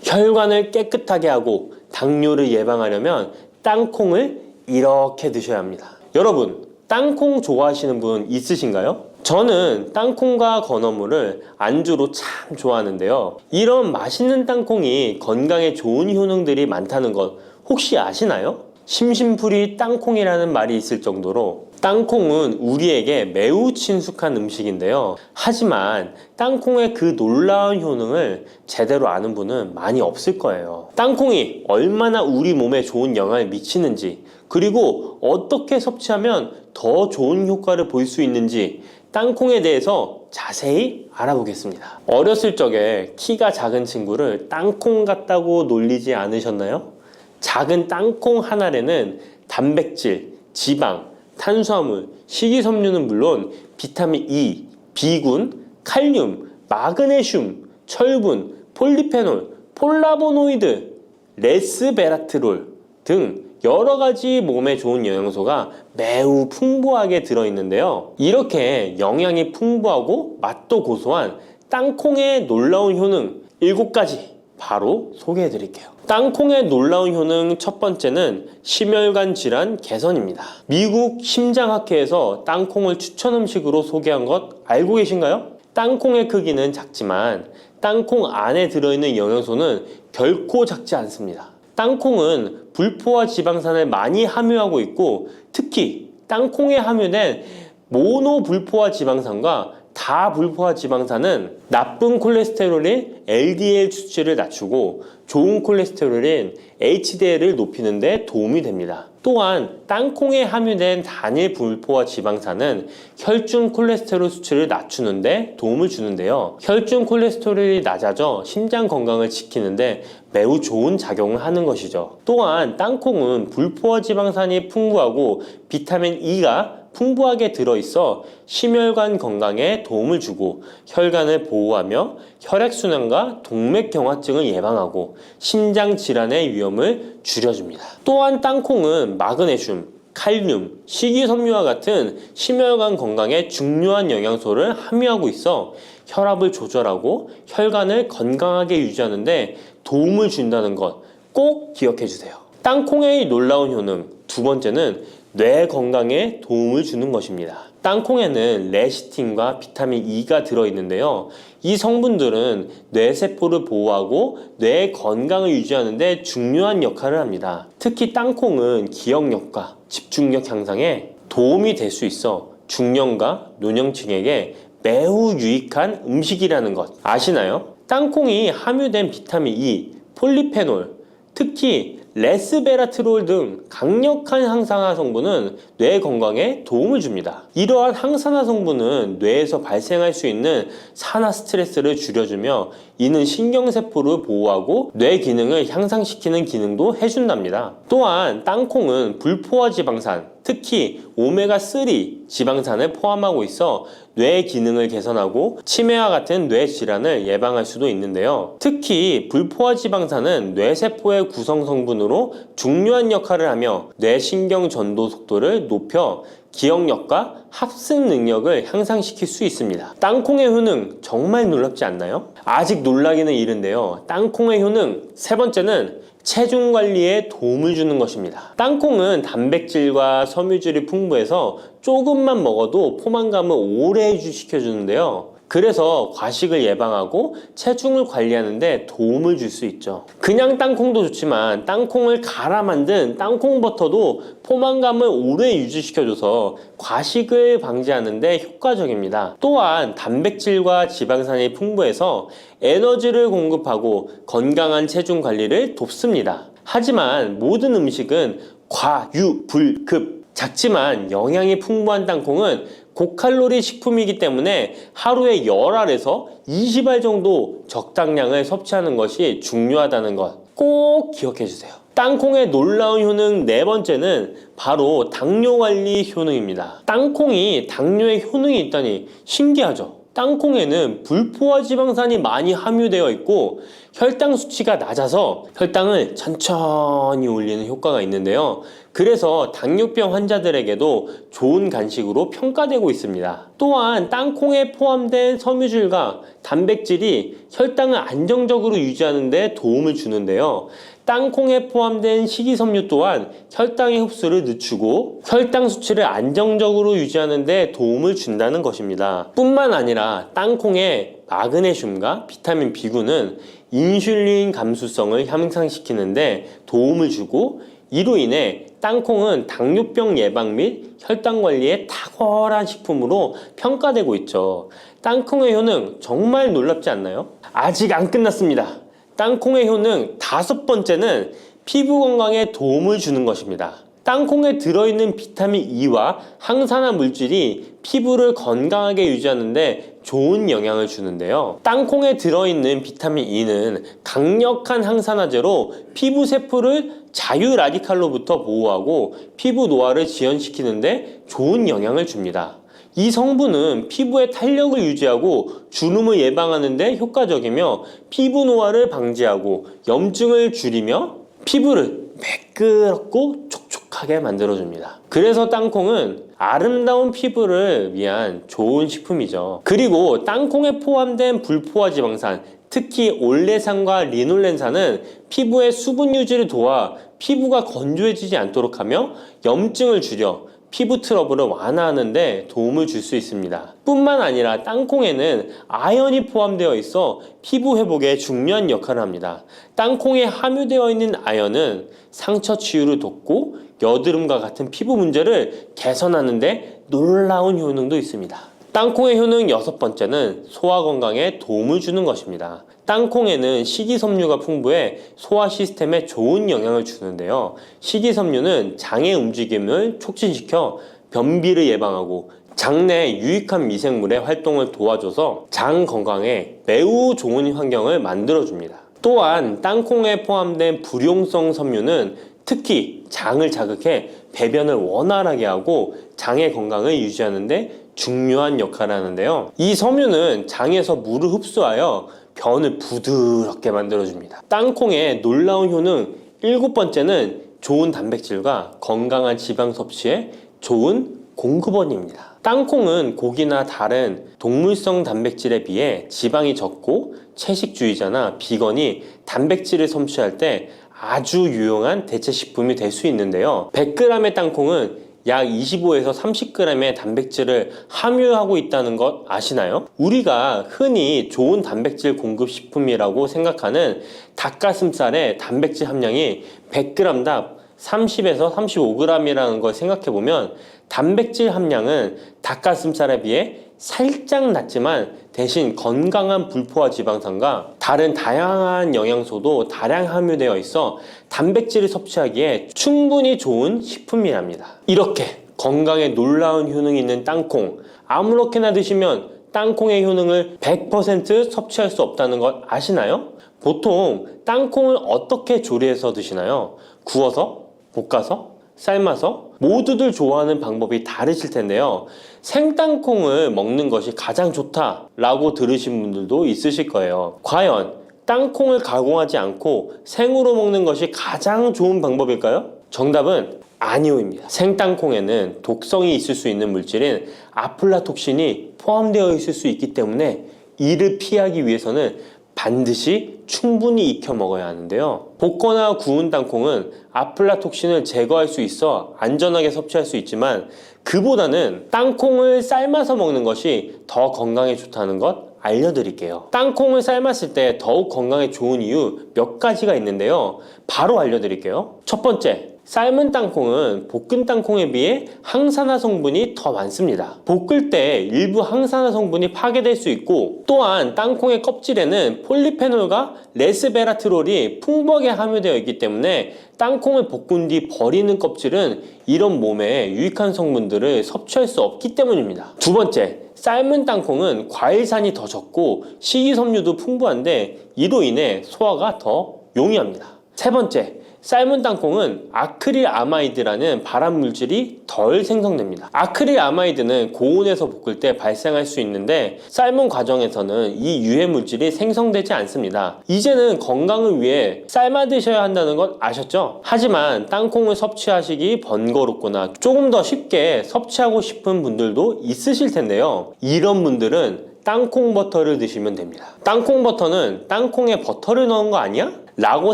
혈관을 깨끗하게 하고 당뇨를 예방하려면 땅콩을 이렇게 드셔야 합니다. 여러분, 땅콩 좋아하시는 분 있으신가요? 저는 땅콩과 건어물을 안주로 참 좋아하는데요. 이런 맛있는 땅콩이 건강에 좋은 효능들이 많다는 것 혹시 아시나요? 심심풀이 땅콩이라는 말이 있을 정도로 땅콩은 우리에게 매우 친숙한 음식인데요. 하지만 땅콩의 그 놀라운 효능을 제대로 아는 분은 많이 없을 거예요. 땅콩이 얼마나 우리 몸에 좋은 영향을 미치는지, 그리고 어떻게 섭취하면 더 좋은 효과를 볼 수 있는지 땅콩에 대해서 자세히 알아보겠습니다. 어렸을 적에 키가 작은 친구를 땅콩 같다고 놀리지 않으셨나요? 작은 땅콩 한 알에는 단백질, 지방, 탄수화물, 식이섬유는 물론 비타민 E, B군, 칼륨, 마그네슘, 철분, 폴리페놀, 폴라보노이드, 레스베라트롤 등 여러 가지 몸에 좋은 영양소가 매우 풍부하게 들어있는데요. 이렇게 영양이 풍부하고 맛도 고소한 땅콩의 놀라운 효능 7가지 바로 소개해 드릴게요. 땅콩의 놀라운 효능 첫 번째는 심혈관 질환 개선입니다. 미국 심장학회에서 땅콩을 추천 음식으로 소개한 것 알고 계신가요? 땅콩의 크기는 작지만 땅콩 안에 들어있는 영양소는 결코 작지 않습니다. 땅콩은 불포화 지방산을 많이 함유하고 있고 특히 땅콩에 함유된 모노불포화 지방산과 다불포화 지방산은 나쁜 콜레스테롤인 LDL 수치를 낮추고 좋은 콜레스테롤인 HDL을 높이는 데 도움이 됩니다. 또한 땅콩에 함유된 단일 불포화 지방산은 혈중 콜레스테롤 수치를 낮추는 데 도움을 주는데요. 혈중 콜레스테롤이 낮아져 심장 건강을 지키는데 매우 좋은 작용을 하는 것이죠. 또한 땅콩은 불포화 지방산이 풍부하고 비타민 E가 풍부하게 들어있어 심혈관 건강에 도움을 주고 혈관을 보호하며 혈액순환과 동맥경화증을 예방하고 심장 질환의 위험을 줄여줍니다. 또한 땅콩은 마그네슘, 칼륨, 식이섬유와 같은 심혈관 건강에 중요한 영양소를 함유하고 있어 혈압을 조절하고 혈관을 건강하게 유지하는 데 도움을 준다는 것 꼭 기억해 주세요. 땅콩의 놀라운 효능 두 번째는 뇌 건강에 도움을 주는 것입니다. 땅콩에는 레시틴과 비타민 E가 들어있는데요. 이 성분들은 뇌세포를 보호하고 뇌 건강을 유지하는 데 중요한 역할을 합니다. 특히 땅콩은 기억력과 집중력 향상에 도움이 될 수 있어 중년과 노년층에게 매우 유익한 음식이라는 것 아시나요? 땅콩이 함유된 비타민 E, 폴리페놀, 특히 레스베라트롤 등 강력한 항산화 성분은 뇌 건강에 도움을 줍니다. 이러한 항산화 성분은 뇌에서 발생할 수 있는 산화 스트레스를 줄여주며 이는 신경세포를 보호하고 뇌 기능을 향상시키는 기능도 해준답니다. 또한 땅콩은 불포화 지방산, 특히 오메가3 지방산을 포함하고 있어 뇌 기능을 개선하고 치매와 같은 뇌 질환을 예방할 수도 있는데요. 특히 불포화 지방산은 뇌세포의 구성 성분으로 중요한 역할을 하며 뇌신경 전도 속도를 높여 기억력과 합승 능력을 향상시킬 수 있습니다. 땅콩의 효능 정말 놀랍지 않나요? 아직 놀라기는 이른데요. 땅콩의 효능 세 번째는 체중 관리에 도움을 주는 것입니다. 땅콩은 단백질과 섬유질이 풍부해서 조금만 먹어도 포만감을 오래 유지시켜주는데요. 그래서 과식을 예방하고 체중을 관리하는 데 도움을 줄 수 있죠. 그냥 땅콩도 좋지만 땅콩을 갈아 만든 땅콩버터도 포만감을 오래 유지시켜줘서 과식을 방지하는 데 효과적입니다. 또한 단백질과 지방산이 풍부해서 에너지를 공급하고 건강한 체중 관리를 돕습니다. 하지만 모든 음식은 과유불급 작지만 영양이 풍부한 땅콩은 고칼로리 식품이기 때문에 하루에 10알에서 20알 정도 적당량을 섭취하는 것이 중요하다는 것 꼭 기억해 주세요. 땅콩의 놀라운 효능 네 번째는 바로 당뇨 관리 효능입니다. 땅콩이 당뇨에 효능이 있다니 신기하죠? 땅콩에는 불포화 지방산이 많이 함유되어 있고 혈당 수치가 낮아서 혈당을 천천히 올리는 효과가 있는데요. 그래서 당뇨병 환자들에게도 좋은 간식으로 평가되고 있습니다. 또한 땅콩에 포함된 섬유질과 단백질이 혈당을 안정적으로 유지하는 데 도움을 주는데요. 땅콩에 포함된 식이섬유 또한 혈당의 흡수를 늦추고 혈당 수치를 안정적으로 유지하는 데 도움을 준다는 것입니다. 뿐만 아니라 땅콩의 마그네슘과 비타민 B9는 인슐린 감수성을 향상시키는 데 도움을 주고 이로 인해 땅콩은 당뇨병 예방 및 혈당 관리에 탁월한 식품으로 평가되고 있죠. 땅콩의 효능 정말 놀랍지 않나요? 아직 안 끝났습니다. 땅콩의 효능 다섯 번째는 피부 건강에 도움을 주는 것입니다. 땅콩에 들어있는 비타민 E와 항산화 물질이 피부를 건강하게 유지하는 데 좋은 영향을 주는데요. 땅콩에 들어있는 비타민 E는 강력한 항산화제로 피부 세포를 자유 라디칼로부터 보호하고 피부 노화를 지연시키는 데 좋은 영향을 줍니다. 이 성분은 피부의 탄력을 유지하고 주름을 예방하는 데 효과적이며 피부 노화를 방지하고 염증을 줄이며 피부를 매끄럽고 촉촉하게 만들어줍니다. 그래서 땅콩은 아름다운 피부를 위한 좋은 식품이죠. 그리고 땅콩에 포함된 불포화 지방산, 특히 올레산과 리놀렌산은 피부의 수분 유지를 도와 피부가 건조해지지 않도록 하며 염증을 줄여 피부 트러블을 완화하는 데 도움을 줄 수 있습니다. 뿐만 아니라 땅콩에는 아연이 포함되어 있어 피부 회복에 중요한 역할을 합니다. 땅콩에 함유되어 있는 아연은 상처 치유를 돕고 여드름과 같은 피부 문제를 개선하는 데 놀라운 효능도 있습니다. 땅콩의 효능 6번째는 소화 건강에 도움을 주는 것입니다. 땅콩에는 식이섬유가 풍부해 소화 시스템에 좋은 영향을 주는데요. 식이섬유는 장의 움직임을 촉진시켜 변비를 예방하고 장내 유익한 미생물의 활동을 도와줘서 장 건강에 매우 좋은 환경을 만들어줍니다. 또한 땅콩에 포함된 불용성 섬유는 특히 장을 자극해 배변을 원활하게 하고 장의 건강을 유지하는 데 중요한 역할을 하는데요. 이 섬유는 장에서 물을 흡수하여 변을 부드럽게 만들어줍니다. 땅콩의 놀라운 효능 7번째는 좋은 단백질과 건강한 지방 섭취에 좋은 공급원입니다. 땅콩은 고기나 다른 동물성 단백질에 비해 지방이 적고 채식주의자나 비건이 단백질을 섭취할 때 아주 유용한 대체 식품이 될 수 있는데요. 100g의 땅콩은 약 25에서 30g의 단백질을 함유하고 있다는 것 아시나요? 우리가 흔히 좋은 단백질 공급 식품이라고 생각하는 닭가슴살의 단백질 함량이 100g당 30에서 35g이라는 걸 생각해보면 단백질 함량은 닭가슴살에 비해 살짝 낮지만 대신 건강한 불포화 지방산과 다른 다양한 영양소도 다량 함유되어 있어 단백질을 섭취하기에 충분히 좋은 식품이랍니다. 이렇게 건강에 놀라운 효능이 있는 땅콩, 아무렇게나 드시면 땅콩의 효능을 100% 섭취할 수 없다는 것 아시나요? 보통 땅콩을 어떻게 조리해서 드시나요? 구워서? 볶아서? 삶아서? 모두들 좋아하는 방법이 다르실 텐데요. 생땅콩을 먹는 것이 가장 좋다라고 들으신 분들도 있으실 거예요. 과연 땅콩을 가공하지 않고 생으로 먹는 것이 가장 좋은 방법일까요? 정답은 아니오입니다. 생땅콩에는 독성이 있을 수 있는 물질인 아플라톡신이 포함되어 있을 수 있기 때문에 이를 피하기 위해서는 반드시 충분히 익혀 먹어야 하는데요. 볶거나 구운 땅콩은 아플라톡신을 제거할 수 있어 안전하게 섭취할 수 있지만 그보다는 땅콩을 삶아서 먹는 것이 더 건강에 좋다는 것 알려드릴게요. 땅콩을 삶았을 때 더욱 건강에 좋은 이유 몇 가지가 있는데요. 바로 알려드릴게요. 첫 번째, 삶은 땅콩은 볶은 땅콩에 비해 항산화 성분이 더 많습니다. 볶을 때 일부 항산화 성분이 파괴될 수 있고 또한 땅콩의 껍질에는 폴리페놀과 레스베라트롤이 풍부하게 함유되어 있기 때문에 땅콩을 볶은 뒤 버리는 껍질은 이런 몸에 유익한 성분들을 섭취할 수 없기 때문입니다. 두 번째, 삶은 땅콩은 과일산이 더 적고 식이섬유도 풍부한데 이로 인해 소화가 더 용이합니다. 세 번째, 삶은 땅콩은 아크릴아마이드라는 발암물질이 덜 생성됩니다. 아크릴아마이드는 고온에서 볶을 때 발생할 수 있는데 삶은 과정에서는 이 유해물질이 생성되지 않습니다. 이제는 건강을 위해 삶아 드셔야 한다는 것 아셨죠? 하지만 땅콩을 섭취하시기 번거롭거나 조금 더 쉽게 섭취하고 싶은 분들도 있으실 텐데요. 이런 분들은 땅콩 버터를 드시면 됩니다. 땅콩 버터는 땅콩에 버터를 넣은 거 아니야? 라고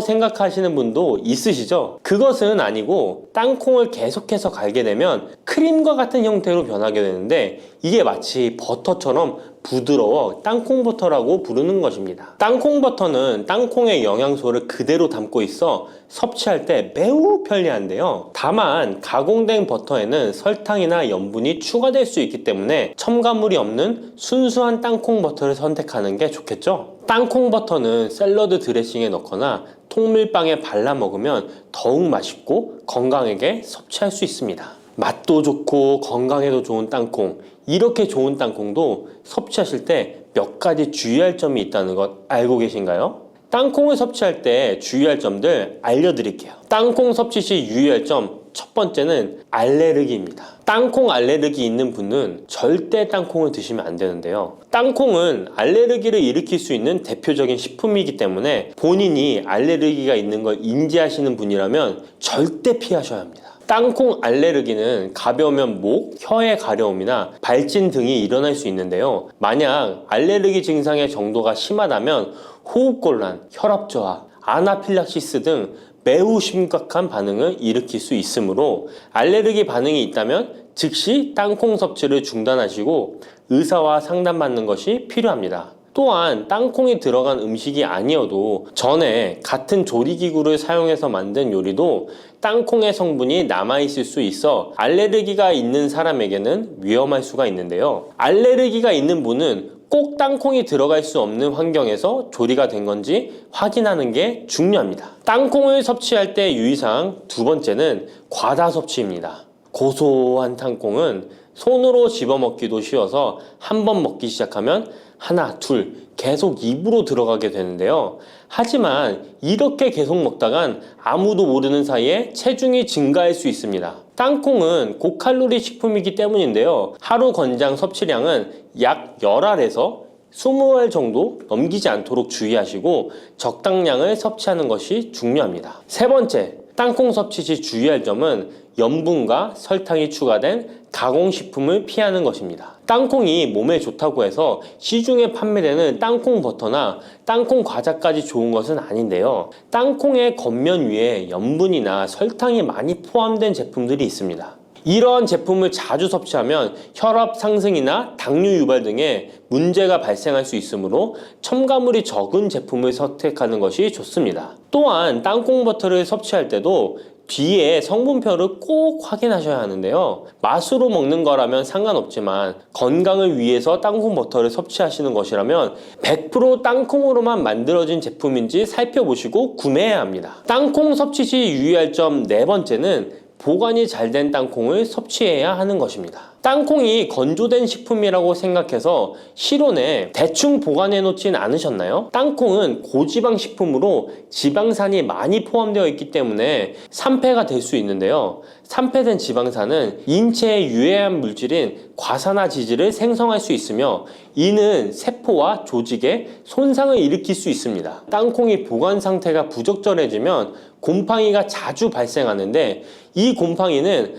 생각하시는 분도 있으시죠? 그것은 아니고 땅콩을 계속해서 갈게 되면 크림과 같은 형태로 변하게 되는데 이게 마치 버터처럼 부드러워 땅콩 버터라고 부르는 것입니다. 땅콩 버터는 땅콩의 영양소를 그대로 담고 있어 섭취할 때 매우 편리한데요. 다만 가공된 버터에는 설탕이나 염분이 추가될 수 있기 때문에 첨가물이 없는 순수한 땅콩 버터를 선택하는 게 좋겠죠? 땅콩 버터는 샐러드 드레싱에 넣거나 통밀빵에 발라 먹으면 더욱 맛있고 건강하게 섭취할 수 있습니다. 맛도 좋고 건강에도 좋은 땅콩, 이렇게 좋은 땅콩도 섭취하실 때 몇 가지 주의할 점이 있다는 것 알고 계신가요? 땅콩을 섭취할 때 주의할 점들 알려드릴게요. 땅콩 섭취 시 유의할 점 첫 번째는 알레르기입니다. 땅콩 알레르기 있는 분은 절대 땅콩을 드시면 안 되는데요. 땅콩은 알레르기를 일으킬 수 있는 대표적인 식품이기 때문에 본인이 알레르기가 있는 걸 인지하시는 분이라면 절대 피하셔야 합니다. 땅콩 알레르기는 가벼우면 목, 혀의 가려움이나 발진 등이 일어날 수 있는데요. 만약 알레르기 증상의 정도가 심하다면 호흡곤란, 혈압저하, 아나필락시스 등 매우 심각한 반응을 일으킬 수 있으므로 알레르기 반응이 있다면 즉시 땅콩 섭취를 중단하시고 의사와 상담받는 것이 필요합니다. 또한 땅콩이 들어간 음식이 아니어도 전에 같은 조리기구를 사용해서 만든 요리도 땅콩의 성분이 남아있을 수 있어 알레르기가 있는 사람에게는 위험할 수가 있는데요. 알레르기가 있는 분은 꼭 땅콩이 들어갈 수 없는 환경에서 조리가 된 건지 확인하는 게 중요합니다. 땅콩을 섭취할 때 유의사항 두 번째는 과다 섭취입니다. 고소한 땅콩은 손으로 집어먹기도 쉬워서 한 번 먹기 시작하면 하나, 둘 계속 입으로 들어가게 되는데요. 하지만 이렇게 계속 먹다간 아무도 모르는 사이에 체중이 증가할 수 있습니다. 땅콩은 고칼로리 식품이기 때문인데요. 하루 권장 섭취량은 약 10알에서 20알 정도 넘기지 않도록 주의하시고 적당량을 섭취하는 것이 중요합니다. 세 번째, 땅콩 섭취 시 주의할 점은 염분과 설탕이 추가된 가공식품을 피하는 것입니다. 땅콩이 몸에 좋다고 해서 시중에 판매되는 땅콩 버터나 땅콩 과자까지 좋은 것은 아닌데요. 땅콩의 겉면 위에 염분이나 설탕이 많이 포함된 제품들이 있습니다. 이러한 제품을 자주 섭취하면 혈압 상승이나 당뇨 유발 등의 문제가 발생할 수 있으므로 첨가물이 적은 제품을 선택하는 것이 좋습니다. 또한 땅콩 버터를 섭취할 때도 뒤에 성분표를 꼭 확인하셔야 하는데요. 맛으로 먹는 거라면 상관없지만 건강을 위해서 땅콩 버터를 섭취하시는 것이라면 100% 땅콩으로만 만들어진 제품인지 살펴보시고 구매해야 합니다. 땅콩 섭취 시 유의할 점 네 번째는 보관이 잘 된 땅콩을 섭취해야 하는 것입니다. 땅콩이 건조된 식품이라고 생각해서 실온에 대충 보관해 놓진 않으셨나요? 땅콩은 고지방 식품으로 지방산이 많이 포함되어 있기 때문에 산패가 될 수 있는데요. 산패된 지방산은 인체에 유해한 물질인 과산화지질을 생성할 수 있으며 이는 세포와 조직에 손상을 일으킬 수 있습니다. 땅콩이 보관 상태가 부적절해지면 곰팡이가 자주 발생하는데 이 곰팡이는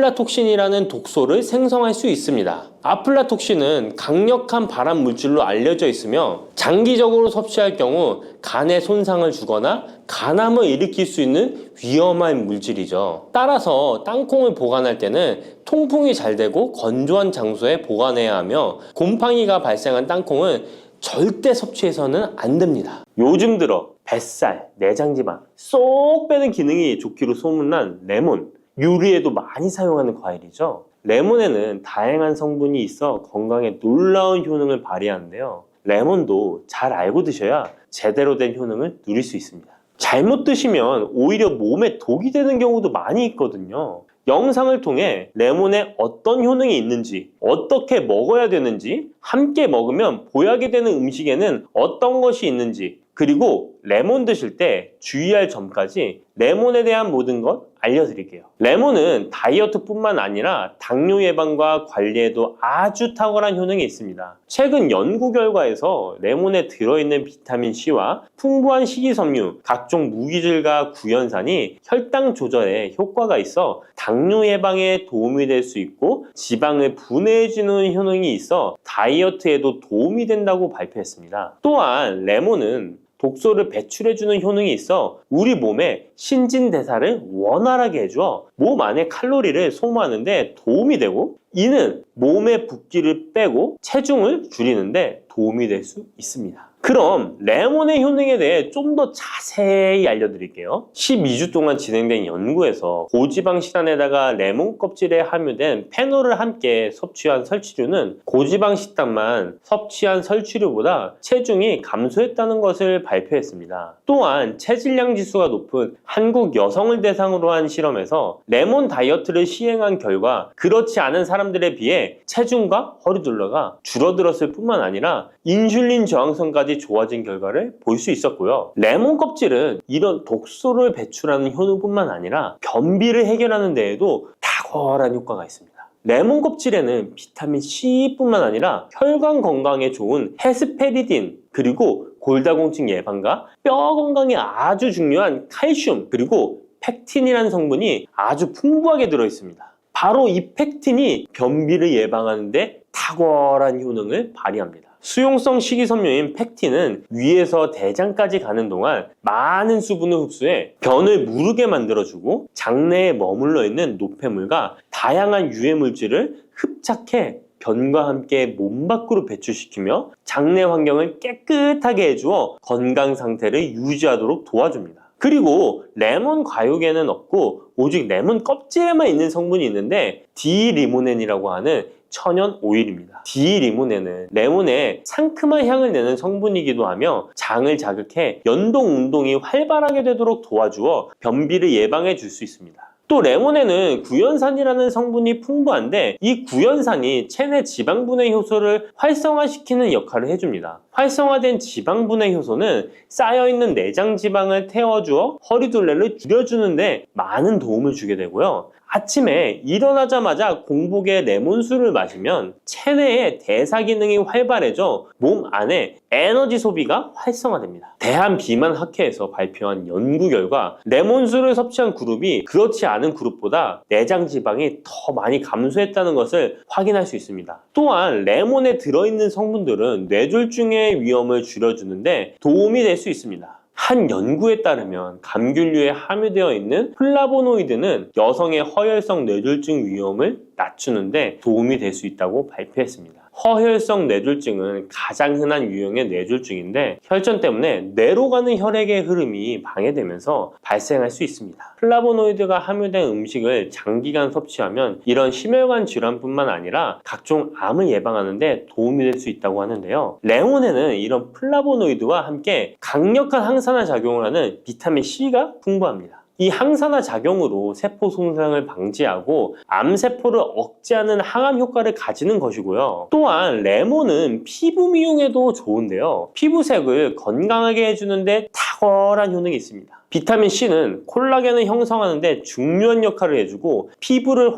아플라톡신이라는 독소를 생성할 수 있습니다. 아플라톡신은 강력한 발암 물질로 알려져 있으며 장기적으로 섭취할 경우 간에 손상을 주거나 간암을 일으킬 수 있는 위험한 물질이죠. 따라서 땅콩을 보관할 때는 통풍이 잘 되고 건조한 장소에 보관해야 하며 곰팡이가 발생한 땅콩은 절대 섭취해서는 안 됩니다. 요즘 들어 뱃살, 내장지방 쏙 빼는 기능이 좋기로 소문난 레몬, 요리에도 많이 사용하는 과일이죠. 레몬에는 다양한 성분이 있어 건강에 놀라운 효능을 발휘하는데요. 레몬도 잘 알고 드셔야 제대로 된 효능을 누릴 수 있습니다. 잘못 드시면 오히려 몸에 독이 되는 경우도 많이 있거든요. 영상을 통해 레몬에 어떤 효능이 있는지, 어떻게 먹어야 되는지, 함께 먹으면 보약이 되는 음식에는 어떤 것이 있는지, 그리고 레몬 드실 때 주의할 점까지 레몬에 대한 모든 것 알려드릴게요. 레몬은 다이어트뿐만 아니라 당뇨 예방과 관리에도 아주 탁월한 효능이 있습니다. 최근 연구 결과에서 레몬에 들어있는 비타민C와 풍부한 식이섬유, 각종 무기질과 구연산이 혈당 조절에 효과가 있어 당뇨 예방에 도움이 될 수 있고 지방을 분해해주는 효능이 있어 다이어트에도 도움이 된다고 발표했습니다. 또한 레몬은 독소를 배출해주는 효능이 있어 우리 몸의 신진대사를 원활하게 해줘 몸 안에 칼로리를 소모하는데 도움이 되고 이는 몸의 붓기를 빼고 체중을 줄이는데 도움이 될 수 있습니다. 그럼 레몬의 효능에 대해 좀 더 자세히 알려드릴게요. 12주 동안 진행된 연구에서 고지방 식단에다가 레몬 껍질에 함유된 페놀을 함께 섭취한 설치류는 고지방 식단만 섭취한 설치류보다 체중이 감소했다는 것을 발표했습니다. 또한 체질량 지수가 높은 한국 여성을 대상으로 한 실험에서 레몬 다이어트를 시행한 결과 그렇지 않은 사람들에 비해 체중과 허리둘러가 줄어들었을 뿐만 아니라 인슐린 저항성까지 좋아진 결과를 볼 수 있었고요. 레몬 껍질은 이런 독소를 배출하는 효능뿐만 아니라 변비를 해결하는 데에도 탁월한 효과가 있습니다. 레몬 껍질에는 비타민 C뿐만 아니라 혈관 건강에 좋은 헤스페리딘 그리고 골다공증 예방과 뼈 건강에 아주 중요한 칼슘 그리고 팩틴이라는 성분이 아주 풍부하게 들어있습니다. 바로 이 팩틴이 변비를 예방하는 데 탁월한 효능을 발휘합니다. 수용성 식이섬유인 팩틴은 위에서 대장까지 가는 동안 많은 수분을 흡수해 변을 무르게 만들어주고 장내에 머물러 있는 노폐물과 다양한 유해물질을 흡착해 변과 함께 몸 밖으로 배출시키며 장내 환경을 깨끗하게 해주어 건강 상태를 유지하도록 도와줍니다. 그리고 레몬 과육에는 없고 오직 레몬 껍질에만 있는 성분이 있는데 디리모넨이라고 하는 천연 오일입니다. 디리모넨은 레몬의 상큼한 향을 내는 성분이기도 하며 장을 자극해 연동 운동이 활발하게 되도록 도와주어 변비를 예방해 줄 수 있습니다. 또 레몬에는 구연산이라는 성분이 풍부한데 이 구연산이 체내 지방분해 효소를 활성화시키는 역할을 해줍니다. 활성화된 지방분해 효소는 쌓여있는 내장 지방을 태워주어 허리둘레를 줄여주는데 많은 도움을 주게 되고요. 아침에 일어나자마자 공복에 레몬수를 마시면 체내의 대사 기능이 활발해져 몸 안에 에너지 소비가 활성화됩니다. 대한비만학회에서 발표한 연구 결과 레몬수를 섭취한 그룹이 그렇지 않은 그룹보다 내장 지방이 더 많이 감소했다는 것을 확인할 수 있습니다. 또한 레몬에 들어있는 성분들은 뇌졸중의 위험을 줄여주는데 도움이 될 수 있습니다. 한 연구에 따르면 감귤류에 함유되어 있는 플라보노이드는 여성의 허혈성 뇌졸중 위험을 낮추는데 도움이 될 수 있다고 발표했습니다. 허혈성 뇌졸중은 가장 흔한 유형의 뇌졸중인데 혈전 때문에 뇌로 가는 혈액의 흐름이 방해되면서 발생할 수 있습니다. 플라보노이드가 함유된 음식을 장기간 섭취하면 이런 심혈관 질환뿐만 아니라 각종 암을 예방하는 데 도움이 될 수 있다고 하는데요. 레몬에는 이런 플라보노이드와 함께 강력한 항산화 작용을 하는 비타민 C가 풍부합니다. 이 항산화 작용으로 세포 손상을 방지하고 암세포를 억제하는 항암 효과를 가지는 것이고요. 또한 레몬은 피부 미용에도 좋은데요. 피부색을 건강하게 해주는데 탁월한 효능이 있습니다. 비타민 C는 콜라겐을 형성하는 데 중요한 역할을 해주고 피부를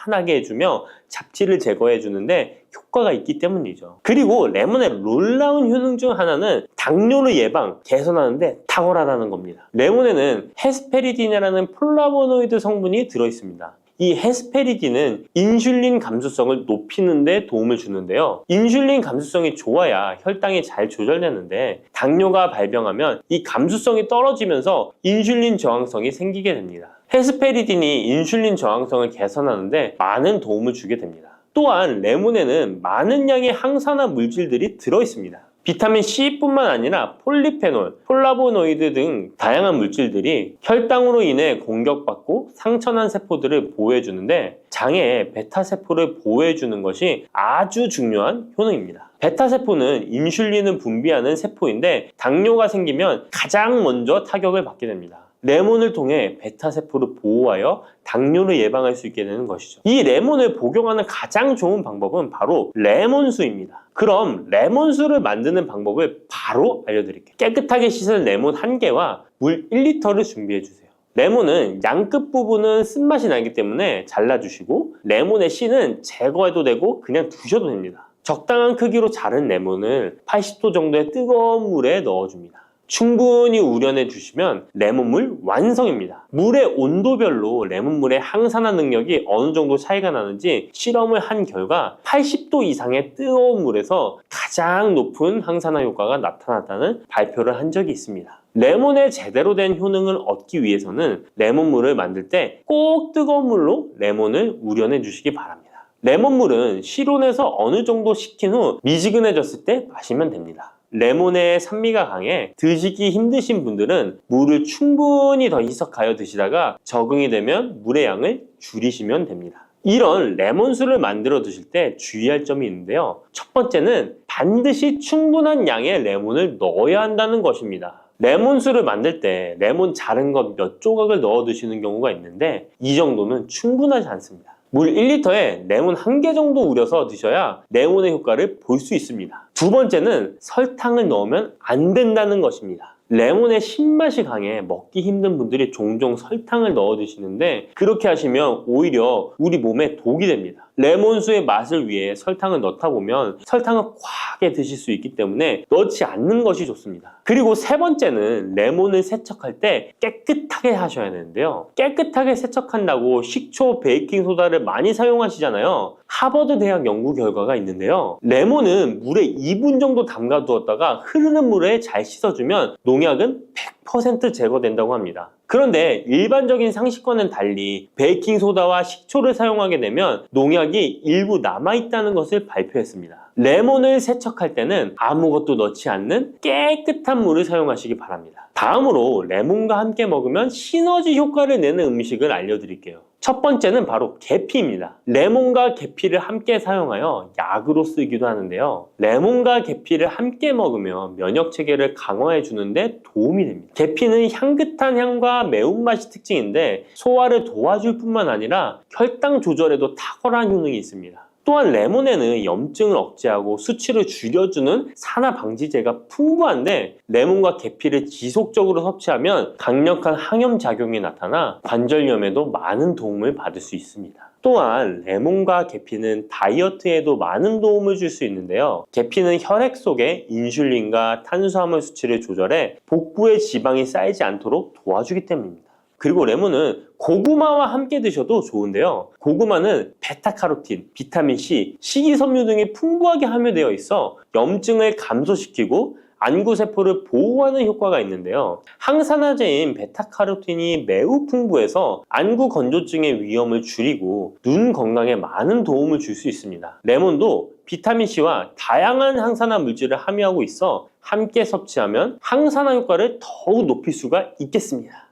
환하게 해주며 잡티를 제거해 주는데 효과가 있기 때문이죠. 그리고 레몬의 놀라운 효능 중 하나는 당뇨를 예방, 개선하는 데 탁월하다는 겁니다. 레몬에는 헤스페리딘이라는 플라보노이드 성분이 들어있습니다. 이 헤스페리딘은 인슐린 감수성을 높이는 데 도움을 주는데요. 인슐린 감수성이 좋아야 혈당이 잘 조절되는데 당뇨가 발병하면 이 감수성이 떨어지면서 인슐린 저항성이 생기게 됩니다. 헤스페리딘이 인슐린 저항성을 개선하는데 많은 도움을 주게 됩니다. 또한 레몬에는 많은 양의 항산화 물질들이 들어있습니다. 비타민 C뿐만 아니라 폴리페놀, 폴라보노이드 등 다양한 물질들이 혈당으로 인해 공격받고 상처난 세포들을 보호해주는데 장에 베타세포를 보호해주는 것이 아주 중요한 효능입니다. 베타세포는 인슐린을 분비하는 세포인데 당뇨가 생기면 가장 먼저 타격을 받게 됩니다. 레몬을 통해 베타세포를 보호하여 당뇨를 예방할 수 있게 되는 것이죠. 이 레몬을 복용하는 가장 좋은 방법은 바로 레몬수입니다. 그럼 레몬수를 만드는 방법을 바로 알려드릴게요. 깨끗하게 씻은 레몬 1개와 물 1리터를 준비해주세요. 레몬은 양끝 부분은 쓴맛이 나기 때문에 잘라주시고 레몬의 씨는 제거해도 되고 그냥 두셔도 됩니다. 적당한 크기로 자른 레몬을 80도 정도의 뜨거운 물에 넣어줍니다. 충분히 우려내 주시면 레몬물 완성입니다. 물의 온도별로 레몬물의 항산화 능력이 어느 정도 차이가 나는지 실험을 한 결과 80도 이상의 뜨거운 물에서 가장 높은 항산화 효과가 나타났다는 발표를 한 적이 있습니다. 레몬의 제대로 된 효능을 얻기 위해서는 레몬물을 만들 때 꼭 뜨거운 물로 레몬을 우려내 주시기 바랍니다. 레몬물은 실온에서 어느 정도 식힌 후 미지근해졌을 때 마시면 됩니다. 레몬의 산미가 강해 드시기 힘드신 분들은 물을 충분히 더 희석하여 드시다가 적응이 되면 물의 양을 줄이시면 됩니다. 이런 레몬수를 만들어 드실 때 주의할 점이 있는데요. 첫 번째는 반드시 충분한 양의 레몬을 넣어야 한다는 것입니다. 레몬수를 만들 때 레몬 자른 것 몇 조각을 넣어 드시는 경우가 있는데 이 정도는 충분하지 않습니다. 물 1리터에 레몬 1개 정도 우려서 드셔야 레몬의 효과를 볼 수 있습니다. 두 번째는 설탕을 넣으면 안 된다는 것입니다. 레몬의 신맛이 강해 먹기 힘든 분들이 종종 설탕을 넣어 드시는데 그렇게 하시면 오히려 우리 몸에 독이 됩니다. 레몬수의 맛을 위해 설탕을 넣다 보면 설탕을 과하게 드실 수 있기 때문에 넣지 않는 것이 좋습니다. 그리고 세 번째는 레몬을 세척할 때 깨끗하게 하셔야 되는데요. 깨끗하게 세척한다고 식초, 베이킹소다를 많이 사용하시잖아요. 하버드 대학 연구 결과가 있는데요. 레몬은 물에 2분 정도 담가 두었다가 흐르는 물에 잘 씻어주면 농약은 100% 제거된다고 합니다. 그런데 일반적인 상식과는 달리 베이킹소다와 식초를 사용하게 되면 농약이 일부 남아있다는 것을 발표했습니다. 레몬을 세척할 때는 아무것도 넣지 않는 깨끗한 물을 사용하시기 바랍니다. 다음으로 레몬과 함께 먹으면 시너지 효과를 내는 음식을 알려드릴게요. 첫 번째는 바로 계피입니다. 레몬과 계피를 함께 사용하여 약으로 쓰기도 하는데요. 레몬과 계피를 함께 먹으면 면역 체계를 강화해 주는데 도움이 됩니다. 계피는 향긋한 향과 매운맛이 특징인데 소화를 도와줄 뿐만 아니라 혈당 조절에도 탁월한 효능이 있습니다. 또한 레몬에는 염증을 억제하고 수치를 줄여주는 산화 방지제가 풍부한데 레몬과 계피를 지속적으로 섭취하면 강력한 항염 작용이 나타나 관절염에도 많은 도움을 받을 수 있습니다. 또한 레몬과 계피는 다이어트에도 많은 도움을 줄 수 있는데요. 계피는 혈액 속에 인슐린과 탄수화물 수치를 조절해 복부에 지방이 쌓이지 않도록 도와주기 때문입니다. 그리고 레몬은 고구마와 함께 드셔도 좋은데요. 고구마는 베타카로틴, 비타민C, 식이섬유 등이 풍부하게 함유되어 있어 염증을 감소시키고 안구세포를 보호하는 효과가 있는데요. 항산화제인 베타카로틴이 매우 풍부해서 안구 건조증의 위험을 줄이고 눈 건강에 많은 도움을 줄 수 있습니다. 레몬도 비타민C와 다양한 항산화 물질을 함유하고 있어 함께 섭취하면 항산화 효과를 더욱 높일 수가 있겠습니다.